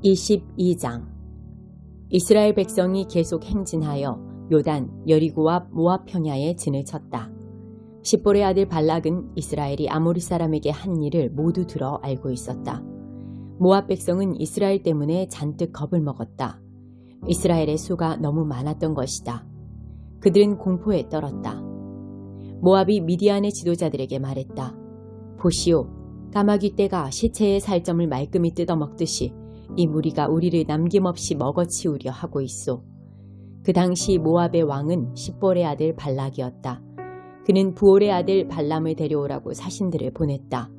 22장. 이스라엘 백성이 계속 행진하여 요단, 여리고 앞 모압 평야에 진을 쳤다. 십볼의 아들 발락은 이스라엘이 아모리 사람에게 한 일을 모두 들어 알고 있었다. 모압 백성은 이스라엘 때문에 잔뜩 겁을 먹었다. 이스라엘의 수가 너무 많았던 것이다. 그들은 공포에 떨었다. 모압이 미디안의 지도자들에게 말했다. 보시오, 까마귀 떼가 시체의 살점을 말끔히 뜯어먹듯이 이 무리가 우리를 남김없이 먹어치우려 하고 있소. 그 당시 모압의 왕은 십볼의 아들 발락이었다. 그는 부올의 아들 발람을 데려오라고 사신들을 보냈다.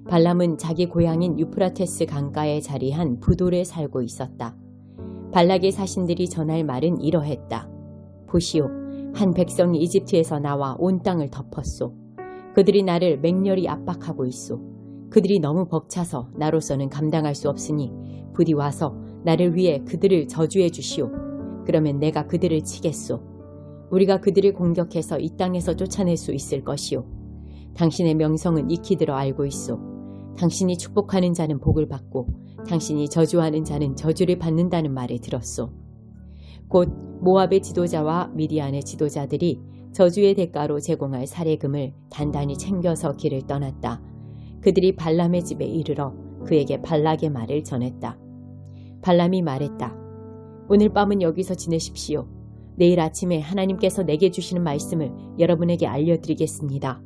발람은 자기 고향인 유프라테스 강가에 자리한 부돌에 살고 있었다. 발락의 사신들이 전할 말은 이러했다. 보시오, 한 백성이 이집트에서 나와 온 땅을 덮었소. 그들이 나를 맹렬히 압박하고 있소. 그들이 너무 벅차서 나로서는 감당할 수 없으니 부디 와서 나를 위해 그들을 저주해 주시오. 그러면 내가 그들을 치겠소. 우리가 그들을 공격해서 이 땅에서 쫓아낼 수 있을 것이오. 당신의 명성은 익히 들어 알고 있소. 당신이 축복하는 자는 복을 받고 당신이 저주하는 자는 저주를 받는다는 말을 들었소. 곧 모압의 지도자와 미디안의 지도자들이 저주의 대가로 제공할 사례금을 단단히 챙겨서 길을 떠났다. 그들이 발람의 집에 이르러 그에게 발락의 말을 전했다. 발람이 말했다. 오늘 밤은 여기서 지내십시오. 내일 아침에 하나님께서 내게 주시는 말씀을 여러분에게 알려드리겠습니다.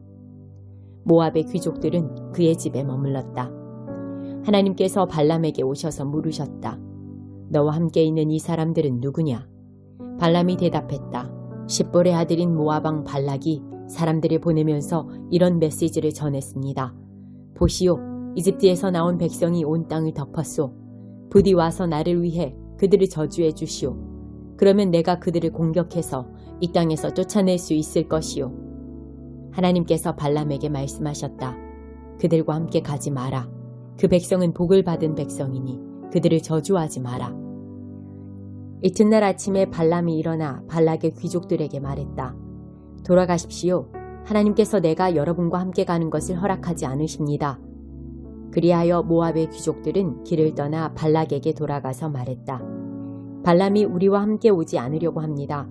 모압의 귀족들은 그의 집에 머물렀다. 하나님께서 발람에게 오셔서 물으셨다. 너와 함께 있는 이 사람들은 누구냐? 발람이 대답했다. 십볼의 아들인 모압 왕 발락이 사람들을 보내면서 이런 메시지를 전했습니다. 보시오, 이집트에서 나온 백성이 온 땅을 덮었소. 부디 와서 나를 위해 그들을 저주해 주시오. 그러면 내가 그들을 공격해서 이 땅에서 쫓아낼 수 있을 것이오. 하나님께서 발람에게 말씀하셨다. 그들과 함께 가지 마라. 그 백성은 복을 받은 백성이니 그들을 저주하지 마라. 이튿날 아침에 발람이 일어나 발락의 귀족들에게 말했다. 돌아가십시오. 하나님께서 내가 여러분과 함께 가는 것을 허락하지 않으십니다. 그리하여 모압의 귀족들은 길을 떠나 발락에게 돌아가서 말했다. 발람이 우리와 함께 오지 않으려고 합니다.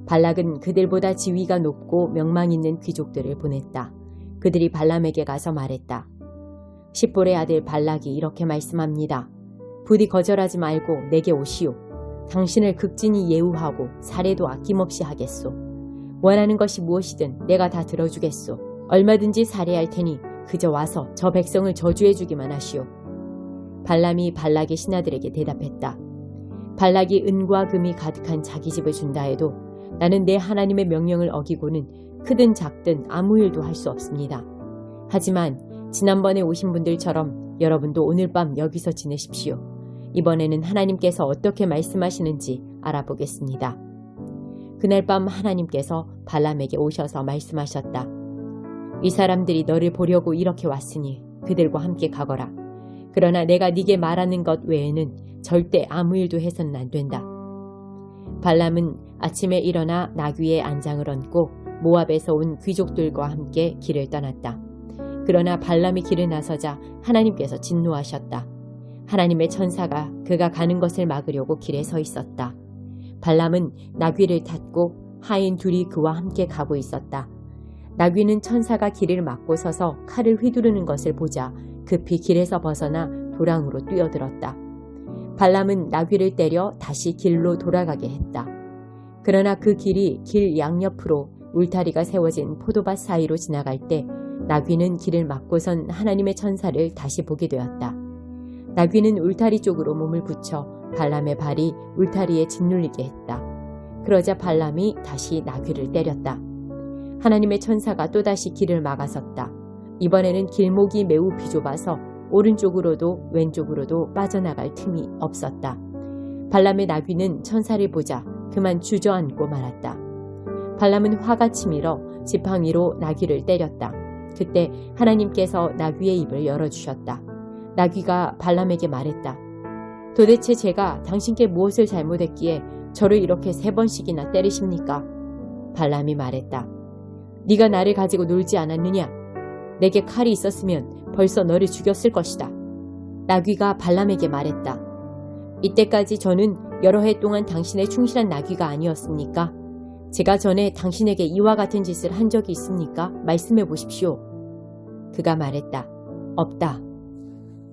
발락은 그들보다 지위가 높고 명망 있는 귀족들을 보냈다. 그들이 발람에게 가서 말했다. 십볼의 아들 발락이 이렇게 말씀합니다. 부디 거절하지 말고 내게 오시오. 당신을 극진히 예우하고 사례도 아낌없이 하겠소. 원하는 것이 무엇이든 내가 다 들어주겠소. 얼마든지 살해할 테니 그저 와서 저 백성을 저주해 주기만 하시오. 발람이 발락의 신하들에게 대답했다. 발락이 은과 금이 가득한 자기 집을 준다 해도 나는 내 하나님의 명령을 어기고는 크든 작든 아무 일도 할 수 없습니다. 하지만 지난번에 오신 분들처럼 여러분도 오늘 밤 여기서 지내십시오. 이번에는 하나님께서 어떻게 말씀하시는지 알아보겠습니다. 그날 밤 하나님께서 발람에게 오셔서 말씀하셨다. 이 사람들이 너를 보려고 이렇게 왔으니 그들과 함께 가거라. 그러나 내가 네게 말하는 것 외에는 절대 아무 일도 해서는 안 된다. 발람은 아침에 일어나 나귀의 안장을 얹고 모압에서 온 귀족들과 함께 길을 떠났다. 그러나 발람이 길을 나서자 하나님께서 진노하셨다. 하나님의 천사가 그가 가는 것을 막으려고 길에 서 있었다. 발람은 나귀를 탔고 하인 둘이 그와 함께 가고 있었다. 나귀는 천사가 길을 막고 서서 칼을 휘두르는 것을 보자 급히 길에서 벗어나 도랑으로 뛰어들었다. 발람은 나귀를 때려 다시 길로 돌아가게 했다. 그러나 그 길이 길 양옆으로 울타리가 세워진 포도밭 사이로 지나갈 때 나귀는 길을 막고선 하나님의 천사를 다시 보게 되었다. 나귀는 울타리 쪽으로 몸을 붙여 발람의 발이 울타리에 짓눌리게 했다. 그러자 발람이 다시 나귀를 때렸다. 하나님의 천사가 또다시 길을 막아섰다. 이번에는 길목이 매우 비좁아서 오른쪽으로도 왼쪽으로도 빠져나갈 틈이 없었다. 발람의 나귀는 천사를 보자 그만 주저앉고 말았다. 발람은 화가 치밀어 지팡이로 나귀를 때렸다. 그때 하나님께서 나귀의 입을 열어주셨다. 나귀가 발람에게 말했다. 도대체 제가 당신께 무엇을 잘못했기에 저를 이렇게 3번씩이나 때리십니까? 발람이 말했다. 네가 나를 가지고 놀지 않았느냐? 내게 칼이 있었으면 벌써 너를 죽였을 것이다. 나귀가 발람에게 말했다. 이때까지 저는 여러 해 동안 당신의 충실한 나귀가 아니었습니까? 제가 전에 당신에게 이와 같은 짓을 한 적이 있습니까? 말씀해 보십시오. 그가 말했다. 없다.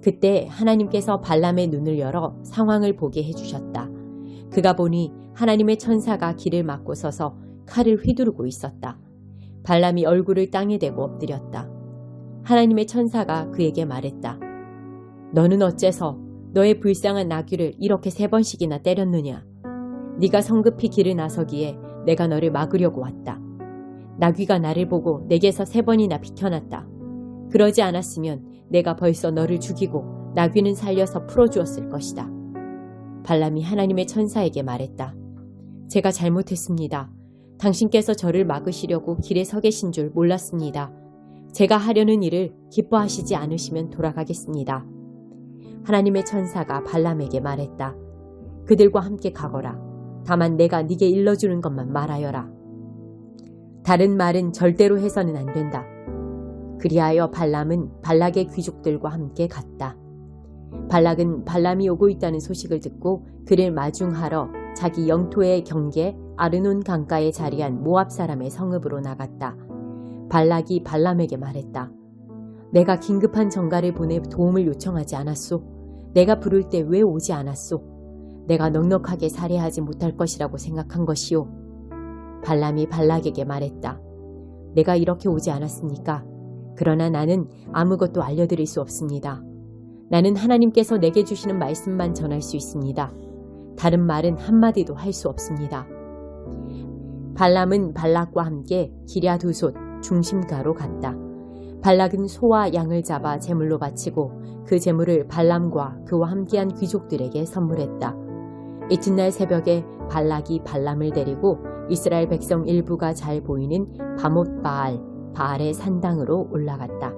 그때 하나님께서 발람의 눈을 열어 상황을 보게 해주셨다. 그가 보니 하나님의 천사가 길을 막고 서서 칼을 휘두르고 있었다. 발람이 얼굴을 땅에 대고 엎드렸다. 하나님의 천사가 그에게 말했다. 너는 어째서 너의 불쌍한 나귀를 이렇게 3번씩이나 때렸느냐? 네가 성급히 길을 나서기에 내가 너를 막으려고 왔다. 나귀가 나를 보고 내게서 3번이나 비켜났다. 그러지 않았으면 내가 벌써 너를 죽이고 나귀는 살려서 풀어주었을 것이다. 발람이 하나님의 천사에게 말했다. 제가 잘못했습니다. 당신께서 저를 막으시려고 길에 서 계신 줄 몰랐습니다. 제가 하려는 일을 기뻐하시지 않으시면 돌아가겠습니다. 하나님의 천사가 발람에게 말했다. 그들과 함께 가거라. 다만 내가 네게 일러주는 것만 말하여라. 다른 말은 절대로 해서는 안 된다. 그리하여 발람은 발락의 귀족들과 함께 갔다. 발락은 발람이 오고 있다는 소식을 듣고 그를 마중하러 자기 영토의 경계 아르논 강가에 자리한 모압 사람의 성읍으로 나갔다. 발락이 발람에게 말했다. 내가 긴급한 전가를 보내 도움을 요청하지 않았소? 내가 부를 때 왜 오지 않았소? 내가 넉넉하게 살해하지 못할 것이라고 생각한 것이오. 발람이 발락에게 말했다. 내가 이렇게 오지 않았습니까? 그러나 나는 아무것도 알려드릴 수 없습니다. 나는 하나님께서 내게 주시는 말씀만 전할 수 있습니다. 다른 말은 한마디도 할 수 없습니다. 발람은 발락과 함께 기랴두솥 중심가로 갔다. 발락은 소와 양을 잡아 제물로 바치고 그 제물을 발람과 그와 함께한 귀족들에게 선물했다. 이튿날 새벽에 발락이 발람을 데리고 이스라엘 백성 일부가 잘 보이는 바못 바알의 산당으로 올라갔다.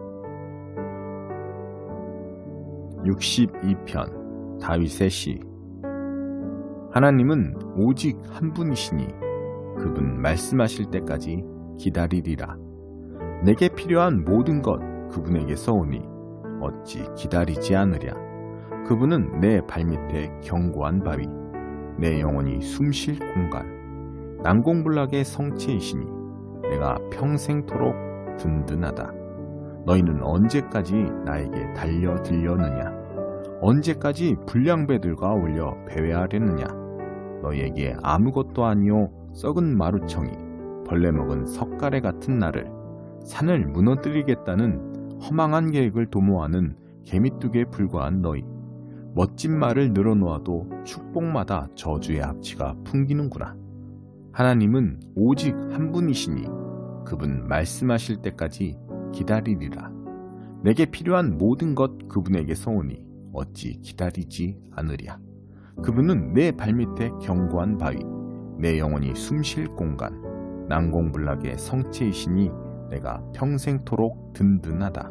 62편 다윗의 시. 하나님은 오직 한 분이시니 그분 말씀하실 때까지 기다리리라. 내게 필요한 모든 것 그분에게서 오니 어찌 기다리지 않으랴. 그분은 내 발밑에 견고한 바위, 내 영혼이 숨쉴 공간, 난공불락의 성체이시니 내가 평생토록 든든하다. 너희는 언제까지 나에게 달려들려느냐? 언제까지 불량배들과 올려 배회하려느냐? 너희에게 아무것도 아니요 썩은 마루청이 벌레 먹은 석가래 같은 나를 산을 무너뜨리겠다는 허망한 계획을 도모하는 개미뚝에 불과한 너희. 멋진 말을 늘어놓아도 축복마다 저주의 합치가 풍기는구나. 하나님은 오직 한 분이시니 그분 말씀하실 때까지 기다리리라. 내게 필요한 모든 것 그분에게서 오니 어찌 기다리지 않으랴. 그분은 내 발밑에 견고한 바위, 내 영혼이 숨쉴 공간, 난공불락의 성체이시니 내가 평생토록 든든하다.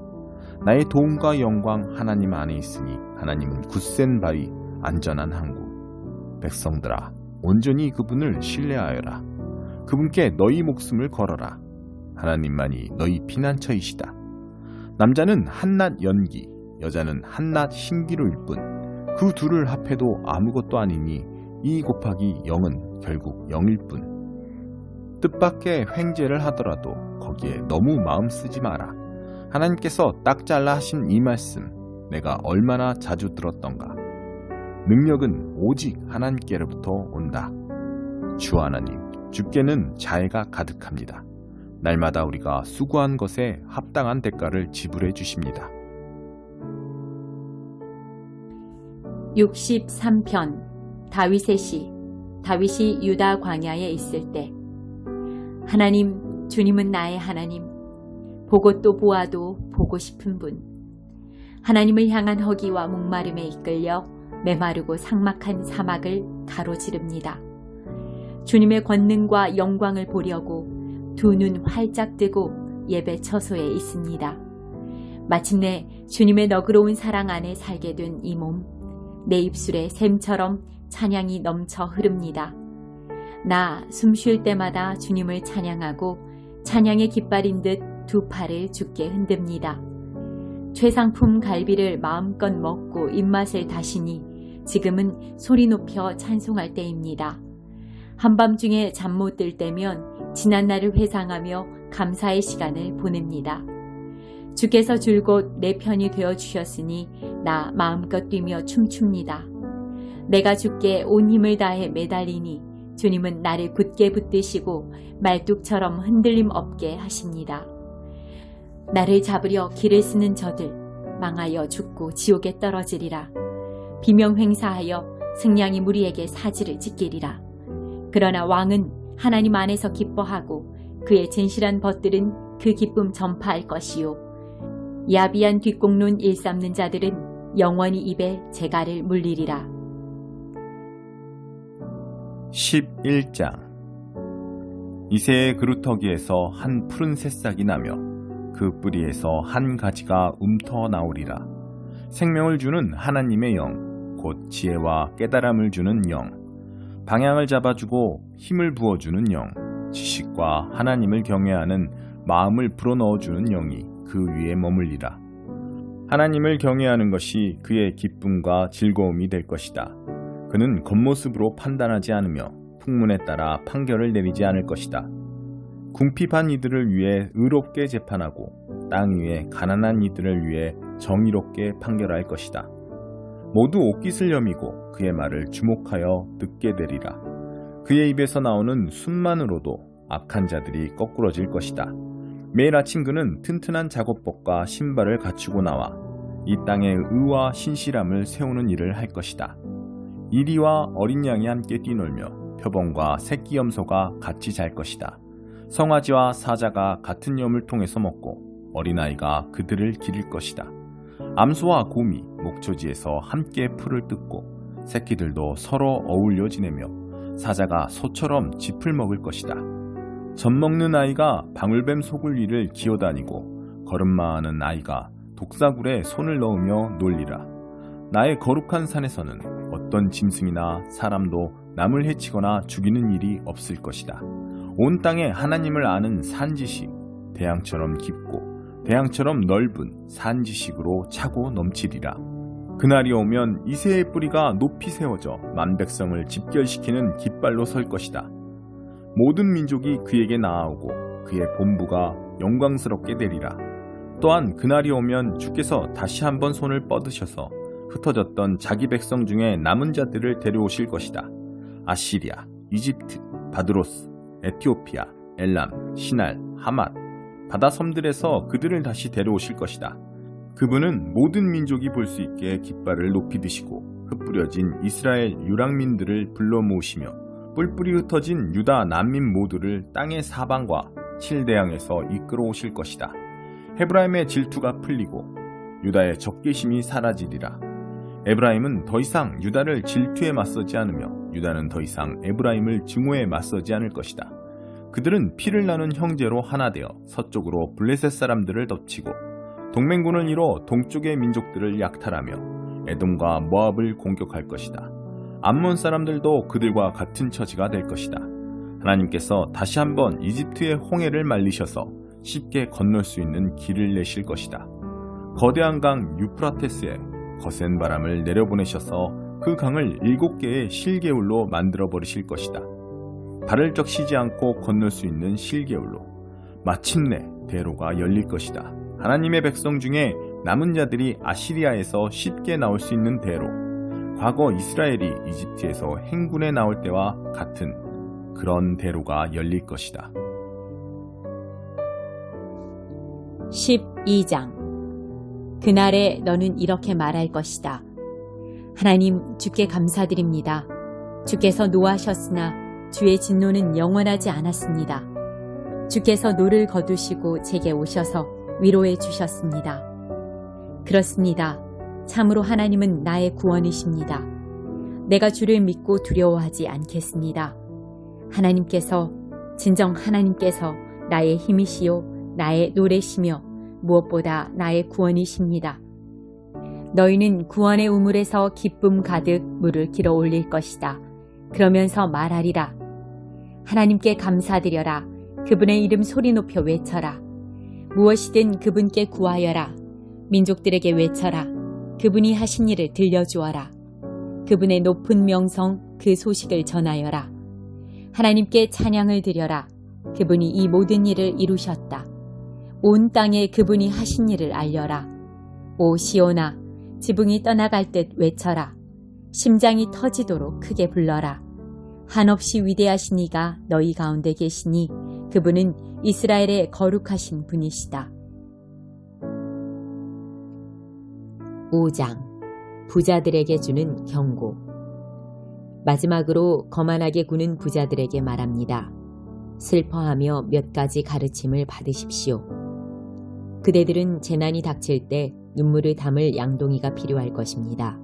나의 도움과 영광 하나님 안에 있으니 하나님은 굳센 바위, 안전한 항구. 백성들아, 온전히 그분을 신뢰하여라. 그분께 너희 목숨을 걸어라. 하나님만이 너희 피난처이시다. 남자는 한낱 연기, 여자는 한낱 신기루일 뿐. 그 둘을 합해도 아무것도 아니니 2 곱하기 0은 결국 0일 뿐. 뜻밖의 횡재를 하더라도 거기에 너무 마음 쓰지 마라. 하나님께서 딱 잘라 하신 이 말씀 내가 얼마나 자주 들었던가. 능력은 오직 하나님께로부터 온다. 주 하나님, 주께는 자애가 가득합니다. 날마다 우리가 수고한 것에 합당한 대가를 지불해 주십니다. 63편 다윗의 시. 다윗이 유다 광야에 있을 때. 하나님, 주님은 나의 하나님. 보고 또 보아도 보고 싶은 분. 하나님을 향한 허기와 목마름에 이끌려 메마르고 삭막한 사막을 가로지릅니다. 주님의 권능과 영광을 보려고 두 눈 활짝 뜨고 예배 처소에 있습니다. 마침내 주님의 너그러운 사랑 안에 살게 된 이 몸, 내 입술에 샘처럼 찬양이 넘쳐 흐릅니다. 나 숨 쉴 때마다 주님을 찬양하고 찬양의 깃발인 듯 두 팔을 주께 흔듭니다. 최상품 갈비를 마음껏 먹고 입맛을 다시니 지금은 소리 높여 찬송할 때입니다. 한밤중에 잠 못 들 때면 지난날을 회상하며 감사의 시간을 보냅니다. 주께서 줄곧 내 편이 되어 주셨으니 나 마음껏 뛰며 춤춥니다. 내가 주께 온 힘을 다해 매달리니 주님은 나를 굳게 붙드시고 말뚝처럼 흔들림 없게 하십니다. 나를 잡으려 길을 쓰는 저들 망하여 죽고 지옥에 떨어지리라. 비명 횡사하여 승냥이 무리에게 사지를 찢기리라. 그러나 왕은 하나님 안에서 기뻐하고 그의 진실한 벗들은 그 기쁨 전파할 것이요. 야비한 뒷공론 일삼는 자들은 영원히 입에 재갈을 물리리라. 11장. 이새의 그루터기에서 한 푸른 새싹이 나며 그 뿌리에서 한 가지가 움터 나오리라. 생명을 주는 하나님의 영, 곧 지혜와 깨달음을 주는 영, 방향을 잡아주고 힘을 부어주는 영, 지식과 하나님을 경외하는 마음을 불어넣어주는 영이 그 위에 머물리라. 하나님을 경외하는 것이 그의 기쁨과 즐거움이 될 것이다. 그는 겉모습으로 판단하지 않으며 풍문에 따라 판결을 내리지 않을 것이다. 궁핍한 이들을 위해 의롭게 재판하고 땅 위에 가난한 이들을 위해 정의롭게 판결할 것이다. 모두 옷깃을 여미고 그의 말을 주목하여 듣게 되리라. 그의 입에서 나오는 숨만으로도 악한 자들이 거꾸러질 것이다. 매일 아침 그는 튼튼한 작업복과 신발을 갖추고 나와 이 땅에 의와 신실함을 세우는 일을 할 것이다. 이리와 어린 양이 함께 뛰놀며 표범과 새끼 염소가 같이 잘 것이다. 성아지와 사자가 같은 염을 통해서 먹고 어린아이가 그들을 기를 것이다. 암소와 곰이 목초지에서 함께 풀을 뜯고 새끼들도 서로 어울려 지내며 사자가 소처럼 짚을 먹을 것이다. 젖 먹는 아이가 방울뱀 소굴 위를 기어다니고 걸음마하는 아이가 독사굴에 손을 넣으며 놀리라. 나의 거룩한 산에서는 어떤 짐승이나 사람도 남을 해치거나 죽이는 일이 없을 것이다. 온 땅에 하나님을 아는 산지식, 대양처럼 깊고 대양처럼 넓은 산지식으로 차고 넘치리라. 그날이 오면 이새의 뿌리가 높이 세워져 만백성을 집결시키는 깃발로 설 것이다. 모든 민족이 그에게 나아오고 그의 본부가 영광스럽게 되리라. 또한 그날이 오면 주께서 다시 한번 손을 뻗으셔서 흩어졌던 자기 백성 중에 남은 자들을 데려오실 것이다. 아시리아, 이집트, 바드로스, 에티오피아, 엘람, 시날, 하맛, 바다 섬들에서 그들을 다시 데려오실 것이다. 그분은 모든 민족이 볼 수 있게 깃발을 높이 드시고 흩뿌려진 이스라엘 유랑민들을 불러 모으시며 뿔뿔이 흩어진 유다 난민 모두를 땅의 사방과 칠대양에서 이끌어 오실 것이다. 헤브라임의 질투가 풀리고 유다의 적개심이 사라지리라. 에브라임은 더 이상 유다를 질투에 맞서지 않으며 유다는 더 이상 에브라임을 증오에 맞서지 않을 것이다. 그들은 피를 나눈 형제로 하나 되어 서쪽으로 블레셋 사람들을 덮치고 동맹군을 이뤄 동쪽의 민족들을 약탈하며 에돔과 모압을 공격할 것이다. 암몬 사람들도 그들과 같은 처지가 될 것이다. 하나님께서 다시 한번 이집트의 홍해를 말리셔서 쉽게 건널 수 있는 길을 내실 것이다. 거대한 강 유프라테스에 거센 바람을 내려보내셔서 그 강을 7개의 실개울로 만들어버리실 것이다. 발을 적시지 않고 건널 수 있는 실개울로 마침내 대로가 열릴 것이다. 하나님의 백성 중에 남은 자들이 아시리아에서 쉽게 나올 수 있는 대로, 과거 이스라엘이 이집트에서 행군에 나올 때와 같은 그런 대로가 열릴 것이다. 12장. 그날에 너는 이렇게 말할 것이다. 하나님, 주께 감사드립니다. 주께서 노하셨으나 주의 진노는 영원하지 않았습니다. 주께서 노를 거두시고 제게 오셔서 위로해 주셨습니다. 그렇습니다. 참으로 하나님은 나의 구원이십니다. 내가 주를 믿고 두려워하지 않겠습니다. 하나님께서, 진정 하나님께서 나의 힘이시요 나의 노래시며 무엇보다 나의 구원이십니다. 너희는 구원의 우물에서 기쁨 가득 물을 길어 올릴 것이다. 그러면서 말하리라. 하나님께 감사드려라. 그분의 이름 소리 높여 외쳐라. 무엇이든 그분께 구하여라. 민족들에게 외쳐라. 그분이 하신 일을 들려주어라. 그분의 높은 명성 그 소식을 전하여라. 하나님께 찬양을 드려라. 그분이 이 모든 일을 이루셨다. 온 땅에 그분이 하신 일을 알려라. 오 시온아, 지붕이 떠나갈 듯 외쳐라. 심장이 터지도록 크게 불러라. 한없이 위대하신 이가 너희 가운데 계시니 그분은 이스라엘의 거룩하신 분이시다. 5장 부자들에게 주는 경고. 마지막으로 거만하게 구는 부자들에게 말합니다. 슬퍼하며 몇 가지 가르침을 받으십시오. 그대들은 재난이 닥칠 때 눈물을 담을 양동이가 필요할 것입니다.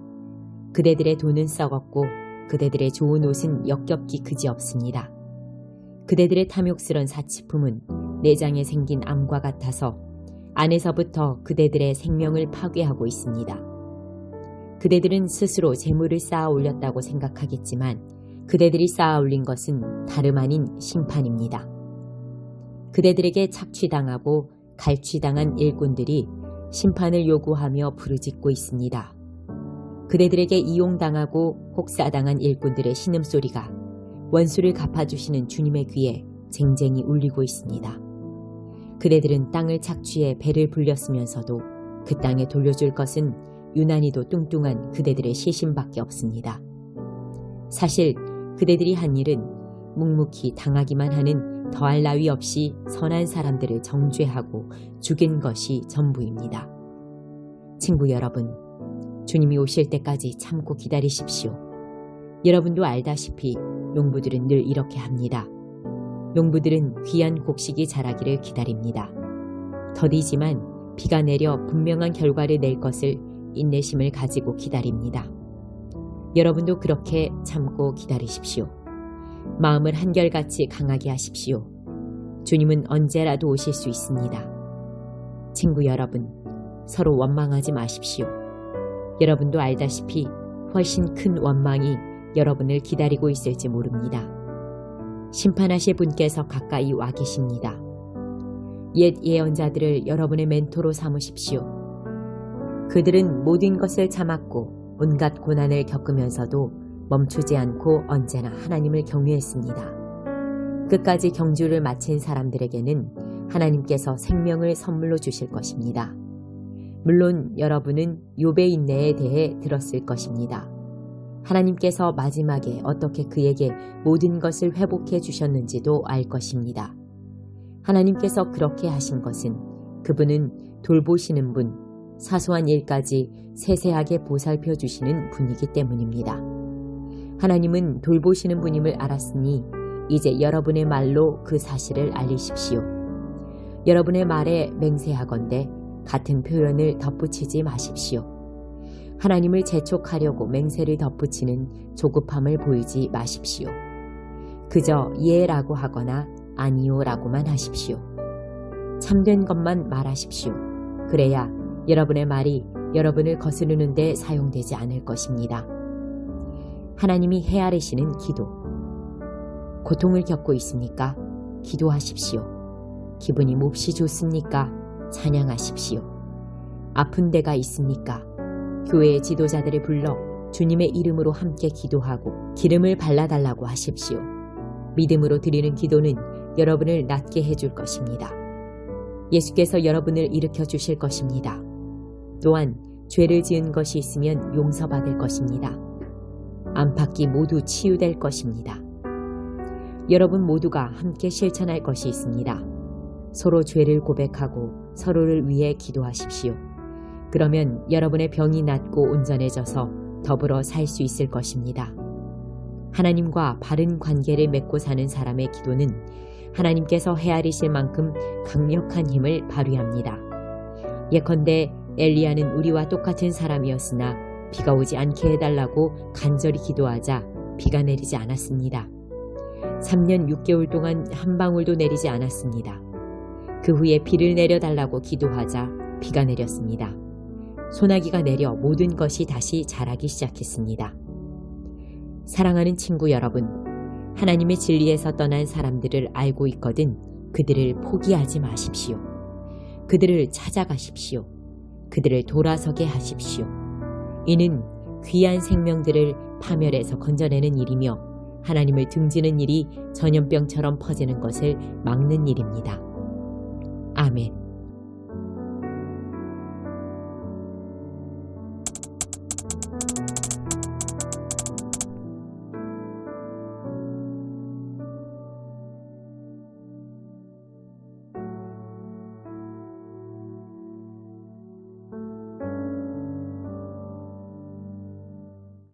그대들의 돈은 썩었고 그대들의 좋은 옷은 역겹기 그지없습니다. 그대들의 탐욕스런 사치품은 내장에 생긴 암과 같아서 안에서부터 그대들의 생명을 파괴하고 있습니다. 그대들은 스스로 재물을 쌓아 올렸다고 생각하겠지만 그대들이 쌓아 올린 것은 다름 아닌 심판입니다. 그대들에게 착취당하고 갈취당한 일꾼들이 심판을 요구하며 부르짖고 있습니다. 그대들에게 이용당하고 혹사당한 일꾼들의 신음소리가 원수를 갚아주시는 주님의 귀에 쟁쟁이 울리고 있습니다. 그대들은 땅을 착취해 배를 불렸으면서도 그 땅에 돌려줄 것은 유난히도 뚱뚱한 그대들의 시신밖에 없습니다. 사실 그대들이 한 일은 묵묵히 당하기만 하는 더할 나위 없이 선한 사람들을 정죄하고 죽인 것이 전부입니다. 친구 여러분, 주님이 오실 때까지 참고 기다리십시오. 여러분도 알다시피 농부들은 늘 이렇게 합니다. 농부들은 귀한 곡식이 자라기를 기다립니다. 더디지만 비가 내려 분명한 결과를 낼 것을 인내심을 가지고 기다립니다. 여러분도 그렇게 참고 기다리십시오. 마음을 한결같이 강하게 하십시오. 주님은 언제라도 오실 수 있습니다. 친구 여러분, 서로 원망하지 마십시오. 여러분도 알다시피 훨씬 큰 원망이 여러분을 기다리고 있을지 모릅니다. 심판하실 분께서 가까이 와 계십니다. 옛 예언자들을 여러분의 멘토로 삼으십시오. 그들은 모든 것을 참았고 온갖 고난을 겪으면서도 멈추지 않고 언제나 하나님을 경외했습니다. 끝까지 경주를 마친 사람들에게는 하나님께서 생명을 선물로 주실 것입니다. 물론 여러분은 욥의 인내에 대해 들었을 것입니다. 하나님께서 마지막에 어떻게 그에게 모든 것을 회복해 주셨는지도 알 것입니다. 하나님께서 그렇게 하신 것은 그분은 돌보시는 분, 사소한 일까지 세세하게 보살펴 주시는 분이기 때문입니다. 하나님은 돌보시는 분임을 알았으니 이제 여러분의 말로 그 사실을 알리십시오. 여러분의 말에 맹세하건대 같은 표현을 덧붙이지 마십시오. 하나님을 재촉하려고 맹세를 덧붙이는 조급함을 보이지 마십시오. 그저 예라고 하거나 아니요라고만 하십시오. 참된 것만 말하십시오. 그래야 여러분의 말이 여러분을 거스르는 데 사용되지 않을 것입니다. 하나님이 헤아리시는 기도. 고통을 겪고 있습니까? 기도하십시오. 기분이 몹시 좋습니까? 찬양하십시오. 아픈 데가 있습니까? 교회의 지도자들을 불러 주님의 이름으로 함께 기도하고 기름을 발라달라고 하십시오. 믿음으로 드리는 기도는 여러분을 낫게 해줄 것입니다. 예수께서 여러분을 일으켜 주실 것입니다. 또한 죄를 지은 것이 있으면 용서받을 것입니다. 안팎이 모두 치유될 것입니다. 여러분 모두가 함께 실천할 것이 있습니다. 서로 죄를 고백하고 서로를 위해 기도하십시오. 그러면 여러분의 병이 낫고 온전해져서 더불어 살 수 있을 것입니다. 하나님과 바른 관계를 맺고 사는 사람의 기도는 하나님께서 헤아리실 만큼 강력한 힘을 발휘합니다. 예컨대 엘리야는 우리와 똑같은 사람이었으나 비가 오지 않게 해달라고 간절히 기도하자 비가 내리지 않았습니다. 3년 6개월 동안 한 방울도 내리지 않았습니다. 그 후에 비를 내려달라고 기도하자 비가 내렸습니다. 소나기가 내려 모든 것이 다시 자라기 시작했습니다. 사랑하는 친구 여러분, 하나님의 진리에서 떠난 사람들을 알고 있거든 그들을 포기하지 마십시오. 그들을 찾아가십시오. 그들을 돌아서게 하십시오. 이는 귀한 생명들을 파멸해서 건져내는 일이며 하나님을 등지는 일이 전염병처럼 퍼지는 것을 막는 일입니다. 아멘.